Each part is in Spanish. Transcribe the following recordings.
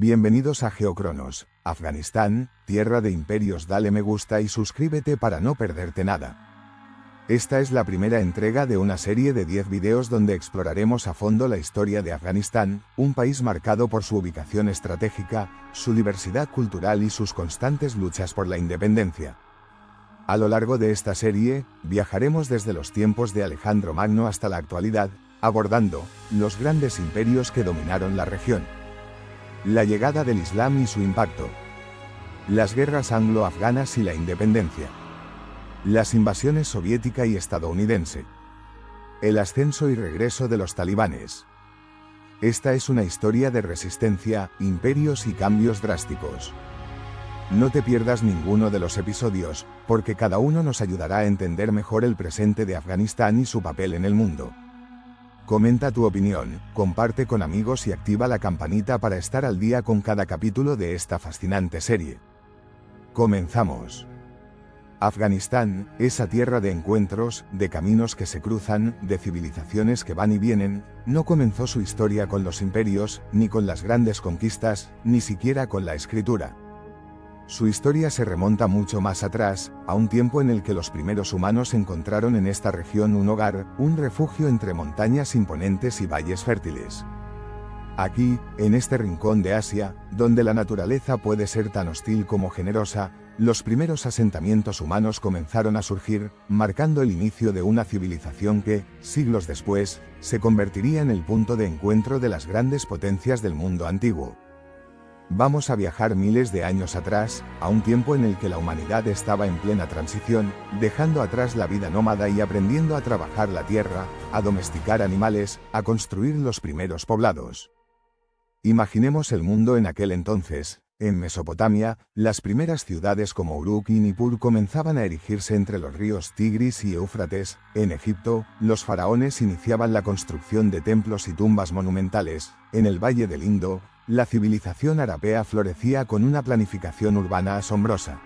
Bienvenidos a Geocronos, Afganistán, tierra de imperios. Dale me gusta y suscríbete para no perderte nada. Esta es la primera entrega de una serie de 10 videos donde exploraremos a fondo la historia de Afganistán, un país marcado por su ubicación estratégica, su diversidad cultural y sus constantes luchas por la independencia. A lo largo de esta serie, viajaremos desde los tiempos de Alejandro Magno hasta la actualidad, abordando los grandes imperios que dominaron la región, la llegada del Islam y su impacto, las guerras anglo-afganas y la independencia, las invasiones soviética y estadounidense, el ascenso y regreso de los talibanes. Esta es una historia de resistencia, imperios y cambios drásticos. No te pierdas ninguno de los episodios, porque cada uno nos ayudará a entender mejor el presente de Afganistán y su papel en el mundo. Comenta tu opinión, comparte con amigos y activa la campanita para estar al día con cada capítulo de esta fascinante serie. Comenzamos. Afganistán, esa tierra de encuentros, de caminos que se cruzan, de civilizaciones que van y vienen, no comenzó su historia con los imperios, ni con las grandes conquistas, ni siquiera con la escritura. Su historia se remonta mucho más atrás, a un tiempo en el que los primeros humanos encontraron en esta región un hogar, un refugio entre montañas imponentes y valles fértiles. Aquí, en este rincón de Asia, donde la naturaleza puede ser tan hostil como generosa, los primeros asentamientos humanos comenzaron a surgir, marcando el inicio de una civilización que, siglos después, se convertiría en el punto de encuentro de las grandes potencias del mundo antiguo. Vamos a viajar miles de años atrás, a un tiempo en el que la humanidad estaba en plena transición, dejando atrás la vida nómada y aprendiendo a trabajar la tierra, a domesticar animales, a construir los primeros poblados. Imaginemos el mundo en aquel entonces. En Mesopotamia, las primeras ciudades como Uruk y Nippur comenzaban a erigirse entre los ríos Tigris y Éufrates. En Egipto, los faraones iniciaban la construcción de templos y tumbas monumentales. En el Valle del Indo, la civilización arapea florecía con una planificación urbana asombrosa.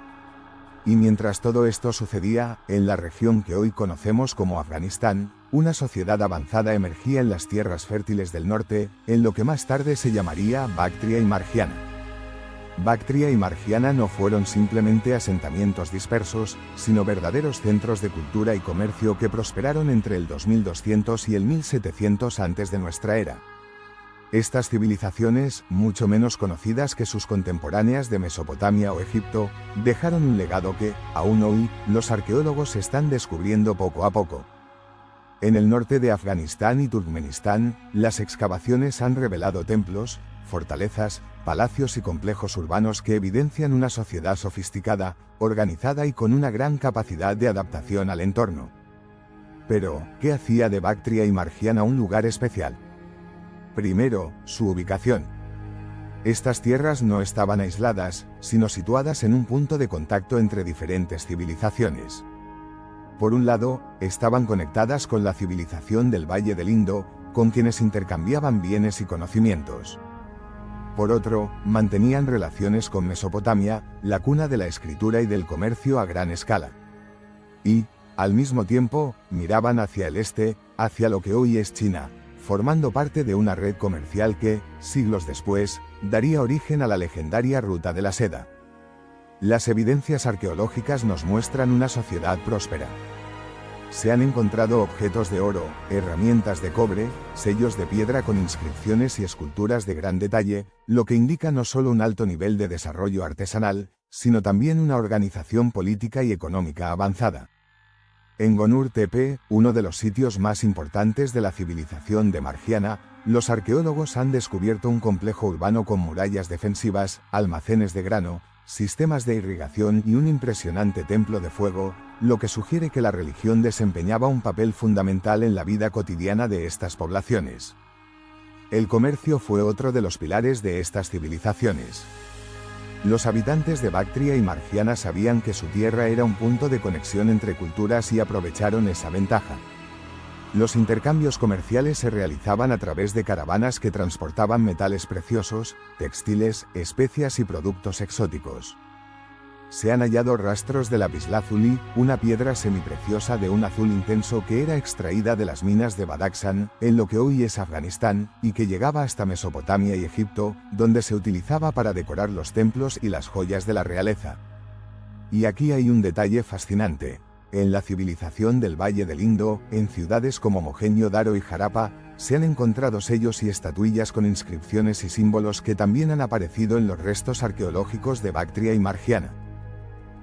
Y mientras todo esto sucedía, en la región que hoy conocemos como Afganistán, una sociedad avanzada emergía en las tierras fértiles del norte, en lo que más tarde se llamaría Bactria y Margiana. Bactria y Margiana no fueron simplemente asentamientos dispersos, sino verdaderos centros de cultura y comercio que prosperaron entre el 2200 y el 1700 antes de nuestra era. Estas civilizaciones, mucho menos conocidas que sus contemporáneas de Mesopotamia o Egipto, dejaron un legado que, aún hoy, los arqueólogos están descubriendo poco a poco. En el norte de Afganistán y Turkmenistán, las excavaciones han revelado templos, fortalezas, palacios y complejos urbanos que evidencian una sociedad sofisticada, organizada y con una gran capacidad de adaptación al entorno. Pero, ¿qué hacía de Bactria y Margiana un lugar especial? Primero, su ubicación. Estas tierras no estaban aisladas, sino situadas en un punto de contacto entre diferentes civilizaciones. Por un lado, estaban conectadas con la civilización del Valle del Indo, con quienes intercambiaban bienes y conocimientos. Por otro, mantenían relaciones con Mesopotamia, la cuna de la escritura y del comercio a gran escala. Y, al mismo tiempo, miraban hacia el este, hacia lo que hoy es China, formando parte de una red comercial que, siglos después, daría origen a la legendaria Ruta de la Seda. Las evidencias arqueológicas nos muestran una sociedad próspera. Se han encontrado objetos de oro, herramientas de cobre, sellos de piedra con inscripciones y esculturas de gran detalle, lo que indica no solo un alto nivel de desarrollo artesanal, sino también una organización política y económica avanzada. En Gonur Tepe, uno de los sitios más importantes de la civilización de Margiana, los arqueólogos han descubierto un complejo urbano con murallas defensivas, almacenes de grano, sistemas de irrigación y un impresionante templo de fuego, lo que sugiere que la religión desempeñaba un papel fundamental en la vida cotidiana de estas poblaciones. El comercio fue otro de los pilares de estas civilizaciones. Los habitantes de Bactria y Margiana sabían que su tierra era un punto de conexión entre culturas y aprovecharon esa ventaja. Los intercambios comerciales se realizaban a través de caravanas que transportaban metales preciosos, textiles, especias y productos exóticos. se han hallado rastros de lapislázuli, una piedra semipreciosa de un azul intenso que era extraída de las minas de Badakhshan, en lo que hoy es Afganistán, y que llegaba hasta Mesopotamia y Egipto, donde se utilizaba para decorar los templos y las joyas de la realeza. Y aquí hay un detalle fascinante. En la civilización del Valle del Indo, en ciudades como Mohenjo-Daro y Harappa, se han encontrado sellos y estatuillas con inscripciones y símbolos que también han aparecido en los restos arqueológicos de Bactria y Margiana.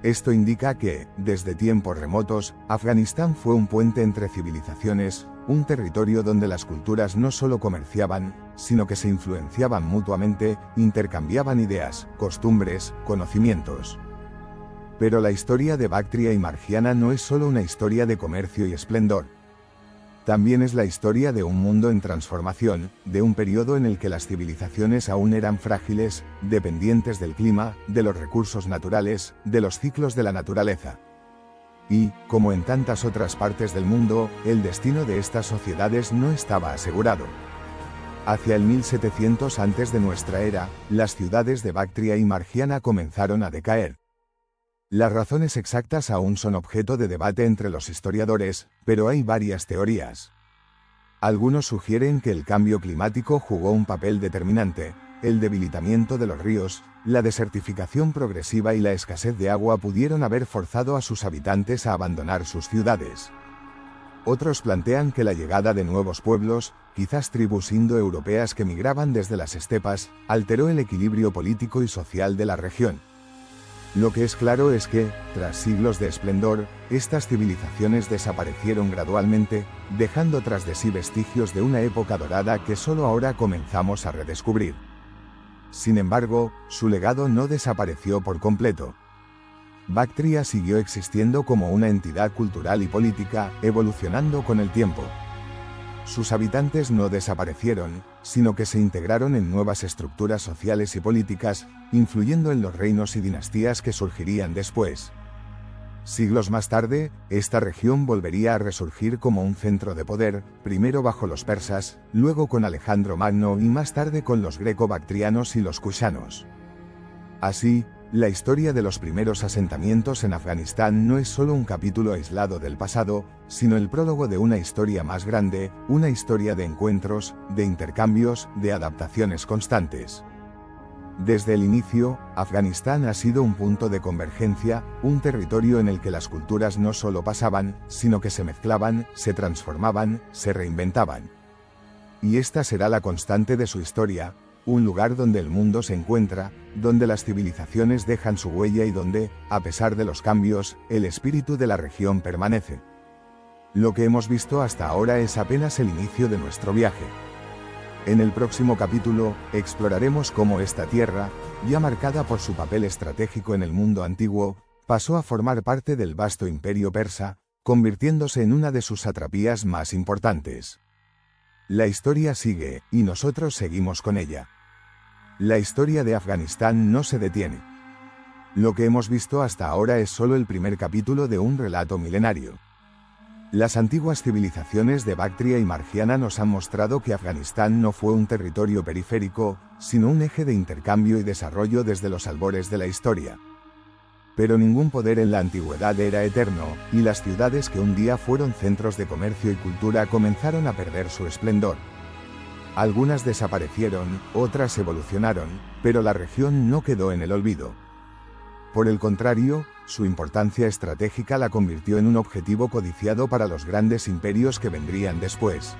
Esto indica que, desde tiempos remotos, Afganistán fue un puente entre civilizaciones, un territorio donde las culturas no solo comerciaban, sino que se influenciaban mutuamente, intercambiaban ideas, costumbres, conocimientos. Pero la historia de Bactria y Margiana no es solo una historia de comercio y esplendor. También es la historia de un mundo en transformación, de un periodo en el que las civilizaciones aún eran frágiles, dependientes del clima, de los recursos naturales, de los ciclos de la naturaleza. Y, como en tantas otras partes del mundo, el destino de estas sociedades no estaba asegurado. Hacia el 1700 antes de nuestra era, las ciudades de Bactria y Margiana comenzaron a decaer. Las razones exactas aún son objeto de debate entre los historiadores, pero hay varias teorías. Algunos sugieren que el cambio climático jugó un papel determinante, el debilitamiento de los ríos, la desertificación progresiva y la escasez de agua pudieron haber forzado a sus habitantes a abandonar sus ciudades. Otros plantean que la llegada de nuevos pueblos, quizás tribus indoeuropeas que migraban desde las estepas, alteró el equilibrio político y social de la región. Lo que es claro es que, tras siglos de esplendor, estas civilizaciones desaparecieron gradualmente, dejando tras de sí vestigios de una época dorada que solo ahora comenzamos a redescubrir. Sin embargo, su legado no desapareció por completo. Bactria siguió existiendo como una entidad cultural y política, evolucionando con el tiempo. Sus habitantes no desaparecieron, sino que se integraron en nuevas estructuras sociales y políticas, influyendo en los reinos y dinastías que surgirían después. Siglos más tarde, esta región volvería a resurgir como un centro de poder, primero bajo los persas, luego con Alejandro Magno y más tarde con los greco-bactrianos y los kushanos. Así, la historia de los primeros asentamientos en Afganistán no es solo un capítulo aislado del pasado, sino el prólogo de una historia más grande, una historia de encuentros, de intercambios, de adaptaciones constantes. Desde el inicio, Afganistán ha sido un punto de convergencia, un territorio en el que las culturas no solo pasaban, sino que se mezclaban, se transformaban, se reinventaban. Y esta será la constante de su historia, un lugar donde el mundo se encuentra, donde las civilizaciones dejan su huella y donde, a pesar de los cambios, el espíritu de la región permanece. Lo que hemos visto hasta ahora es apenas el inicio de nuestro viaje. En el próximo capítulo, exploraremos cómo esta tierra, ya marcada por su papel estratégico en el mundo antiguo, pasó a formar parte del vasto imperio persa, convirtiéndose en una de sus satrapías más importantes. La historia sigue, y nosotros seguimos con ella. La historia de Afganistán no se detiene. Lo que hemos visto hasta ahora es solo el primer capítulo de un relato milenario. Las antiguas civilizaciones de Bactria y Margiana nos han mostrado que Afganistán no fue un territorio periférico, sino un eje de intercambio y desarrollo desde los albores de la historia. Pero ningún poder en la antigüedad era eterno, y las ciudades que un día fueron centros de comercio y cultura comenzaron a perder su esplendor. Algunas desaparecieron, otras evolucionaron, pero la región no quedó en el olvido. Por el contrario, su importancia estratégica la convirtió en un objetivo codiciado para los grandes imperios que vendrían después.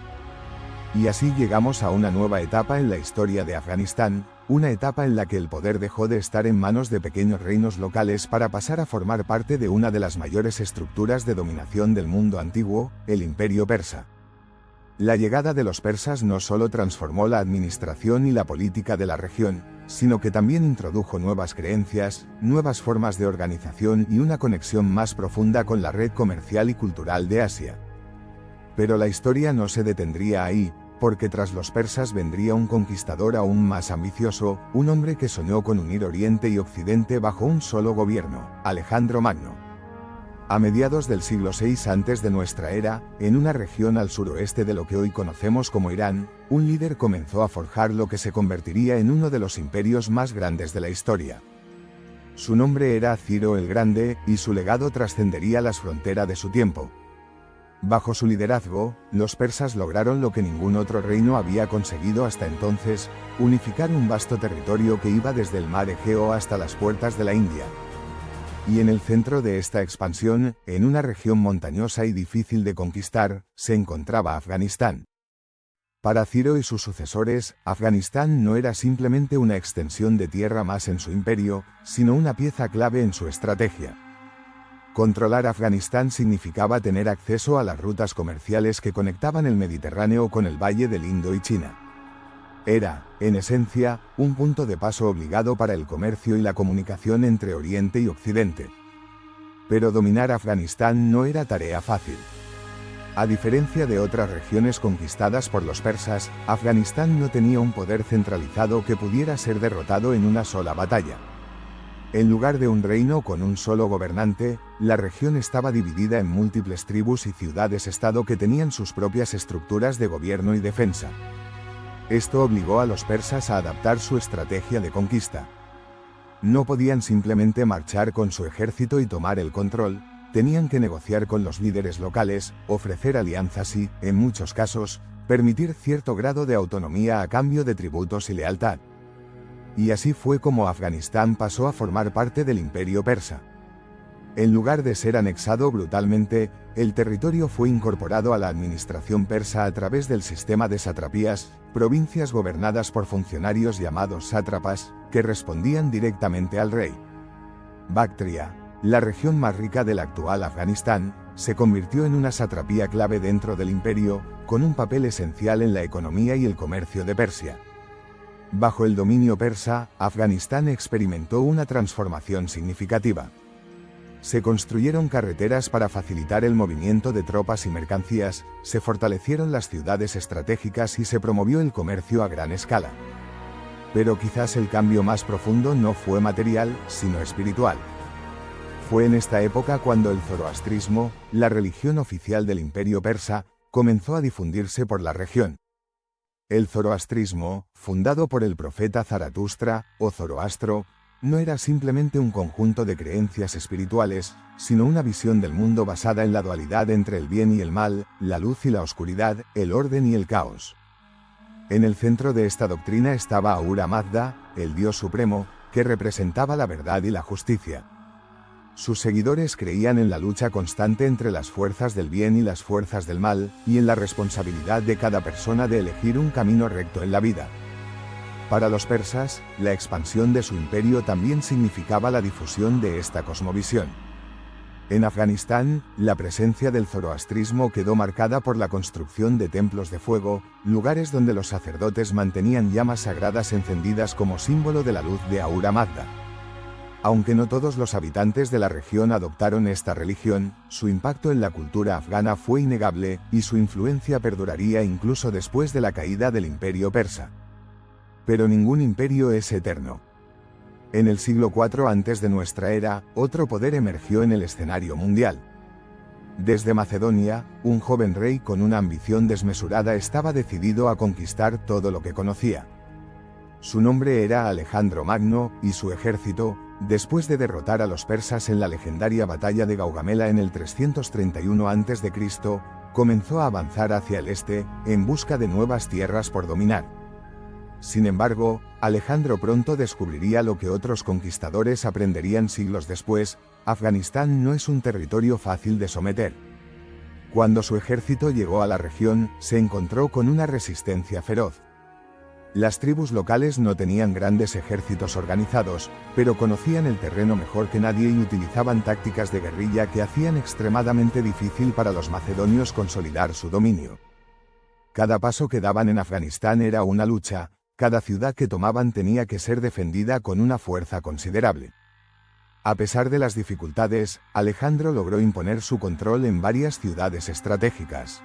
Y así llegamos a una nueva etapa en la historia de Afganistán, una etapa en la que el poder dejó de estar en manos de pequeños reinos locales para pasar a formar parte de una de las mayores estructuras de dominación del mundo antiguo, el Imperio Persa. La llegada de los persas no solo transformó la administración y la política de la región, sino que también introdujo nuevas creencias, nuevas formas de organización y una conexión más profunda con la red comercial y cultural de Asia. Pero la historia no se detendría ahí, porque tras los persas vendría un conquistador aún más ambicioso, un hombre que soñó con unir Oriente y Occidente bajo un solo gobierno, Alejandro Magno. A mediados del siglo VI antes de nuestra era, en una región al suroeste de lo que hoy conocemos como Irán, un líder comenzó a forjar lo que se convertiría en uno de los imperios más grandes de la historia. Su nombre era Ciro el Grande, y su legado trascendería las fronteras de su tiempo. Bajo su liderazgo, los persas lograron lo que ningún otro reino había conseguido hasta entonces: unificar un vasto territorio que iba desde el mar Egeo hasta las puertas de la India. Y en el centro de esta expansión, en una región montañosa y difícil de conquistar, se encontraba Afganistán. Para Ciro y sus sucesores, Afganistán no era simplemente una extensión de tierra más en su imperio, sino una pieza clave en su estrategia. Controlar Afganistán significaba tener acceso a las rutas comerciales que conectaban el Mediterráneo con el Valle del Indo y China. Era, en esencia, un punto de paso obligado para el comercio y la comunicación entre Oriente y Occidente. Pero dominar Afganistán no era tarea fácil. A diferencia de otras regiones conquistadas por los persas, Afganistán no tenía un poder centralizado que pudiera ser derrotado en una sola batalla. En lugar de un reino con un solo gobernante, la región estaba dividida en múltiples tribus y ciudades-estado que tenían sus propias estructuras de gobierno y defensa. Esto obligó a los persas a adaptar su estrategia de conquista. No podían simplemente marchar con su ejército y tomar el control, tenían que negociar con los líderes locales, ofrecer alianzas y, en muchos casos, permitir cierto grado de autonomía a cambio de tributos y lealtad. Y así fue como Afganistán pasó a formar parte del Imperio Persa. En lugar de ser anexado brutalmente, el territorio fue incorporado a la administración persa a través del sistema de satrapías, provincias gobernadas por funcionarios llamados sátrapas, que respondían directamente al rey. Bactria, la región más rica del actual Afganistán, se convirtió en una satrapía clave dentro del imperio, con un papel esencial en la economía y el comercio de Persia. Bajo el dominio persa, Afganistán experimentó una transformación significativa. Se construyeron carreteras para facilitar el movimiento de tropas y mercancías, se fortalecieron las ciudades estratégicas y se promovió el comercio a gran escala. Pero quizás el cambio más profundo no fue material, sino espiritual. Fue en esta época cuando el zoroastrismo, la religión oficial del imperio persa, comenzó a difundirse por la región. El zoroastrismo, fundado por el profeta Zaratustra, o Zoroastro, no era simplemente un conjunto de creencias espirituales, sino una visión del mundo basada en la dualidad entre el bien y el mal, la luz y la oscuridad, el orden y el caos. En el centro de esta doctrina estaba Ahura Mazda, el dios supremo, que representaba la verdad y la justicia. Sus seguidores creían en la lucha constante entre las fuerzas del bien y las fuerzas del mal, y en la responsabilidad de cada persona de elegir un camino recto en la vida. Para los persas, la expansión de su imperio también significaba la difusión de esta cosmovisión. En Afganistán, la presencia del zoroastrismo quedó marcada por la construcción de templos de fuego, lugares donde los sacerdotes mantenían llamas sagradas encendidas como símbolo de la luz de Ahura Mazda. Aunque no todos los habitantes de la región adoptaron esta religión, su impacto en la cultura afgana fue innegable, y su influencia perduraría incluso después de la caída del imperio persa. Pero ningún imperio es eterno. En el siglo IV antes de nuestra era, otro poder emergió en el escenario mundial. Desde Macedonia, un joven rey con una ambición desmesurada estaba decidido a conquistar todo lo que conocía. Su nombre era Alejandro Magno, y su ejército, después de derrotar a los persas en la legendaria batalla de Gaugamela en el 331 a.C., comenzó a avanzar hacia el este, en busca de nuevas tierras por dominar. Sin embargo, Alejandro pronto descubriría lo que otros conquistadores aprenderían siglos después: Afganistán no es un territorio fácil de someter. Cuando su ejército llegó a la región, se encontró con una resistencia feroz. Las tribus locales no tenían grandes ejércitos organizados, pero conocían el terreno mejor que nadie y utilizaban tácticas de guerrilla que hacían extremadamente difícil para los macedonios consolidar su dominio. Cada paso que daban en Afganistán era una lucha, cada ciudad que tomaban tenía que ser defendida con una fuerza considerable. A pesar de las dificultades, Alejandro logró imponer su control en varias ciudades estratégicas.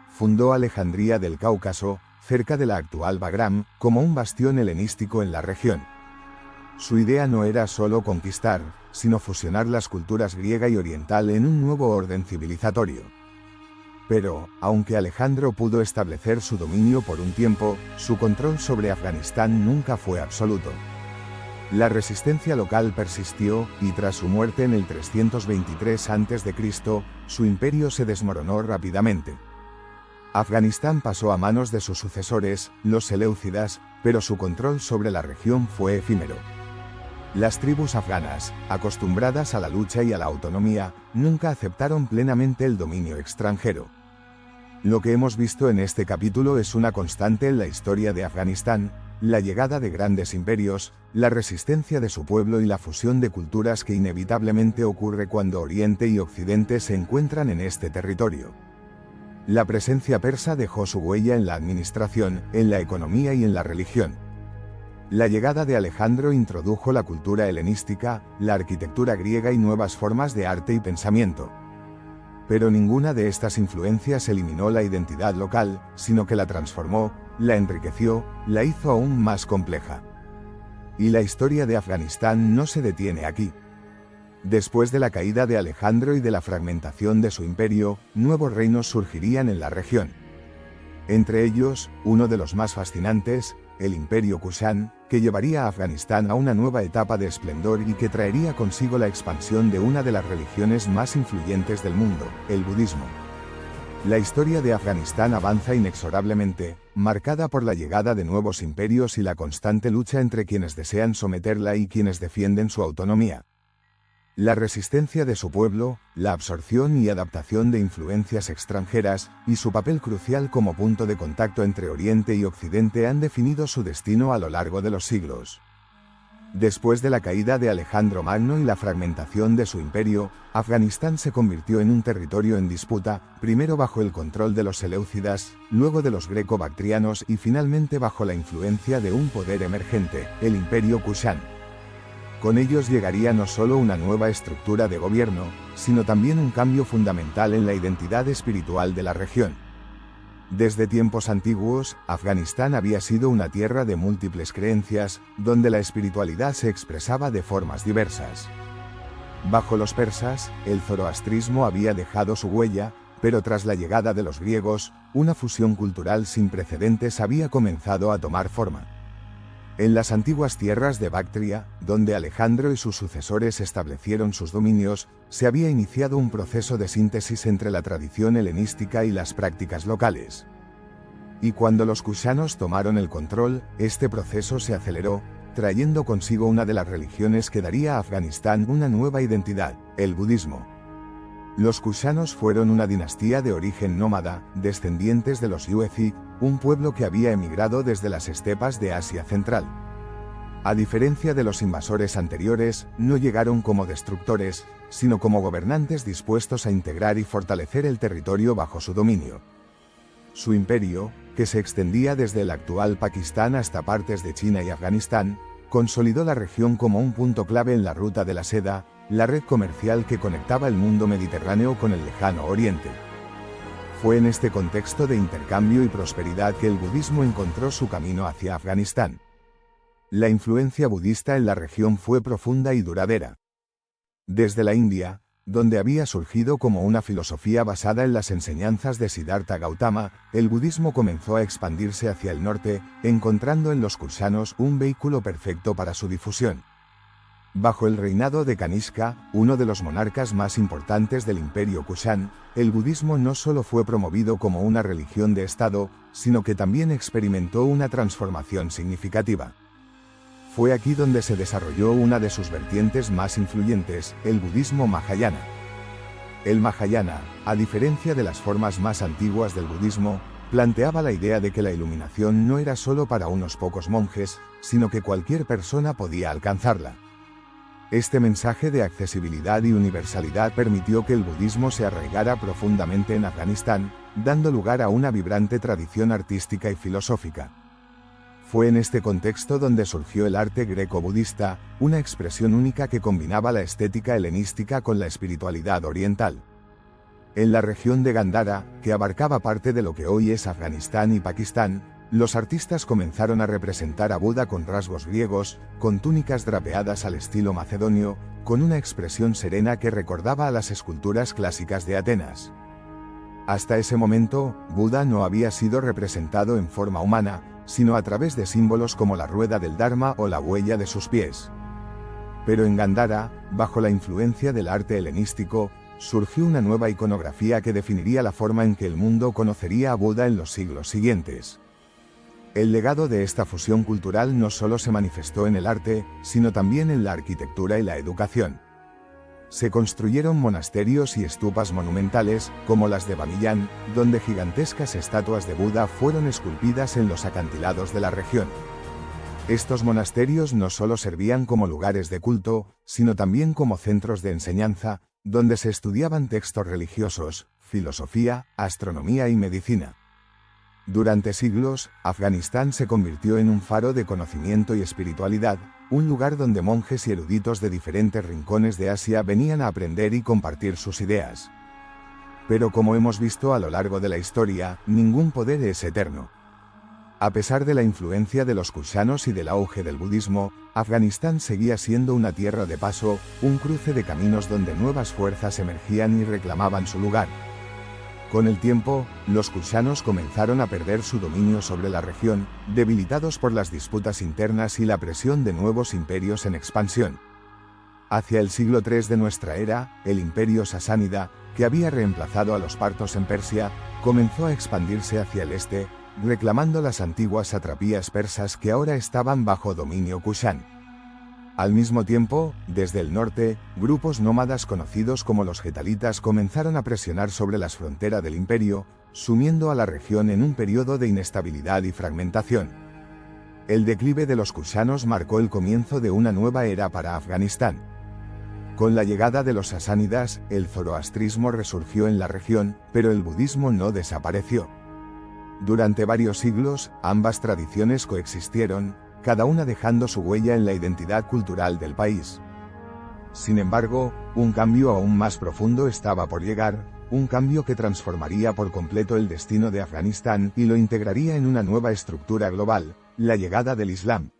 Fundó Alejandría del Cáucaso, cerca de la actual Bagram, como un bastión helenístico en la región. Su idea no era solo conquistar, sino fusionar las culturas griega y oriental en un nuevo orden civilizatorio. Pero, aunque Alejandro pudo establecer su dominio por un tiempo, su control sobre Afganistán nunca fue absoluto. La resistencia local persistió, y tras su muerte en el 323 a.C., su imperio se desmoronó rápidamente. Afganistán pasó a manos de sus sucesores, los seleucidas, pero su control sobre la región fue efímero. Las tribus afganas, acostumbradas a la lucha y a la autonomía, nunca aceptaron plenamente el dominio extranjero. Lo que hemos visto en este capítulo es una constante en la historia de Afganistán: la llegada de grandes imperios, la resistencia de su pueblo y la fusión de culturas que inevitablemente ocurre cuando Oriente y Occidente se encuentran en este territorio. La presencia persa dejó su huella en la administración, en la economía y en la religión. La llegada de Alejandro introdujo la cultura helenística, la arquitectura griega y nuevas formas de arte y pensamiento. Pero ninguna de estas influencias eliminó la identidad local, sino que la transformó, la enriqueció, la hizo aún más compleja. Y la historia de Afganistán no se detiene aquí. Después de la caída de Alejandro y de la fragmentación de su imperio, nuevos reinos surgirían en la región. Entre ellos, uno de los más fascinantes, el Imperio Kushan, que llevaría a Afganistán a una nueva etapa de esplendor y que traería consigo la expansión de una de las religiones más influyentes del mundo, el budismo. La historia de Afganistán avanza inexorablemente, marcada por la llegada de nuevos imperios y la constante lucha entre quienes desean someterla y quienes defienden su autonomía. La resistencia de su pueblo, la absorción y adaptación de influencias extranjeras, y su papel crucial como punto de contacto entre Oriente y Occidente han definido su destino a lo largo de los siglos. Después de la caída de Alejandro Magno y la fragmentación de su imperio, Afganistán se convirtió en un territorio en disputa, primero bajo el control de los seleucidas, luego de los greco-bactrianos y finalmente bajo la influencia de un poder emergente, el Imperio Kushan. Con ellos llegaría no solo una nueva estructura de gobierno, sino también un cambio fundamental en la identidad espiritual de la región. Desde tiempos antiguos, Afganistán había sido una tierra de múltiples creencias, donde la espiritualidad se expresaba de formas diversas. Bajo los persas, el zoroastrismo había dejado su huella, pero tras la llegada de los griegos, una fusión cultural sin precedentes había comenzado a tomar forma. En las antiguas tierras de Bactria, donde Alejandro y sus sucesores establecieron sus dominios, se había iniciado un proceso de síntesis entre la tradición helenística y las prácticas locales. Y cuando los kushanos tomaron el control, este proceso se aceleró, trayendo consigo una de las religiones que daría a Afganistán una nueva identidad, el budismo. Los kushanos fueron una dinastía de origen nómada, descendientes de los Yuezhi, un pueblo que había emigrado desde las estepas de Asia Central. A diferencia de los invasores anteriores, no llegaron como destructores, sino como gobernantes dispuestos a integrar y fortalecer el territorio bajo su dominio. Su imperio, que se extendía desde el actual Pakistán hasta partes de China y Afganistán, consolidó la región como un punto clave en la ruta de la seda, la red comercial que conectaba el mundo mediterráneo con el lejano Oriente. Fue en este contexto de intercambio y prosperidad que el budismo encontró su camino hacia Afganistán. La influencia budista en la región fue profunda y duradera. Desde la India, donde había surgido como una filosofía basada en las enseñanzas de Siddhartha Gautama, el budismo comenzó a expandirse hacia el norte, encontrando en los kushanos un vehículo perfecto para su difusión. Bajo el reinado de Kanishka, uno de los monarcas más importantes del Imperio Kushan, el budismo no solo fue promovido como una religión de Estado, sino que también experimentó una transformación significativa. Fue aquí donde se desarrolló una de sus vertientes más influyentes, el budismo Mahayana. El Mahayana, a diferencia de las formas más antiguas del budismo, planteaba la idea de que la iluminación no era solo para unos pocos monjes, sino que cualquier persona podía alcanzarla. Este mensaje de accesibilidad y universalidad permitió que el budismo se arraigara profundamente en Afganistán, dando lugar a una vibrante tradición artística y filosófica. Fue en este contexto donde surgió el arte greco-budista, una expresión única que combinaba la estética helenística con la espiritualidad oriental. En la región de Gandhara, que abarcaba parte de lo que hoy es Afganistán y Pakistán, los artistas comenzaron a representar a Buda con rasgos griegos, con túnicas drapeadas al estilo macedonio, con una expresión serena que recordaba a las esculturas clásicas de Atenas. Hasta ese momento, Buda no había sido representado en forma humana, sino a través de símbolos como la rueda del Dharma o la huella de sus pies. Pero en Gandhara, bajo la influencia del arte helenístico, surgió una nueva iconografía que definiría la forma en que el mundo conocería a Buda en los siglos siguientes. El legado de esta fusión cultural no solo se manifestó en el arte, sino también en la arquitectura y la educación. Se construyeron monasterios y estupas monumentales, como las de Bamiyan, donde gigantescas estatuas de Buda fueron esculpidas en los acantilados de la región. Estos monasterios no solo servían como lugares de culto, sino también como centros de enseñanza, donde se estudiaban textos religiosos, filosofía, astronomía y medicina. Durante siglos, Afganistán se convirtió en un faro de conocimiento y espiritualidad, un lugar donde monjes y eruditos de diferentes rincones de Asia venían a aprender y compartir sus ideas. Pero como hemos visto a lo largo de la historia, ningún poder es eterno. A pesar de la influencia de los kushanos y del auge del budismo, Afganistán seguía siendo una tierra de paso, un cruce de caminos donde nuevas fuerzas emergían y reclamaban su lugar. Con el tiempo, los kushanos comenzaron a perder su dominio sobre la región, debilitados por las disputas internas y la presión de nuevos imperios en expansión. Hacia el siglo III de nuestra era, el imperio sasánida, que había reemplazado a los partos en Persia, comenzó a expandirse hacia el este, reclamando las antiguas satrapías persas que ahora estaban bajo dominio kushan. Al mismo tiempo, desde el norte, grupos nómadas conocidos como los getalitas comenzaron a presionar sobre las fronteras del imperio, sumiendo a la región en un periodo de inestabilidad y fragmentación. El declive de los kushanos marcó el comienzo de una nueva era para Afganistán. Con la llegada de los sasánidas, el zoroastrismo resurgió en la región, pero el budismo no desapareció. Durante varios siglos, ambas tradiciones coexistieron, cada una dejando su huella en la identidad cultural del país. Sin embargo, un cambio aún más profundo estaba por llegar, un cambio que transformaría por completo el destino de Afganistán y lo integraría en una nueva estructura global, la llegada del Islam.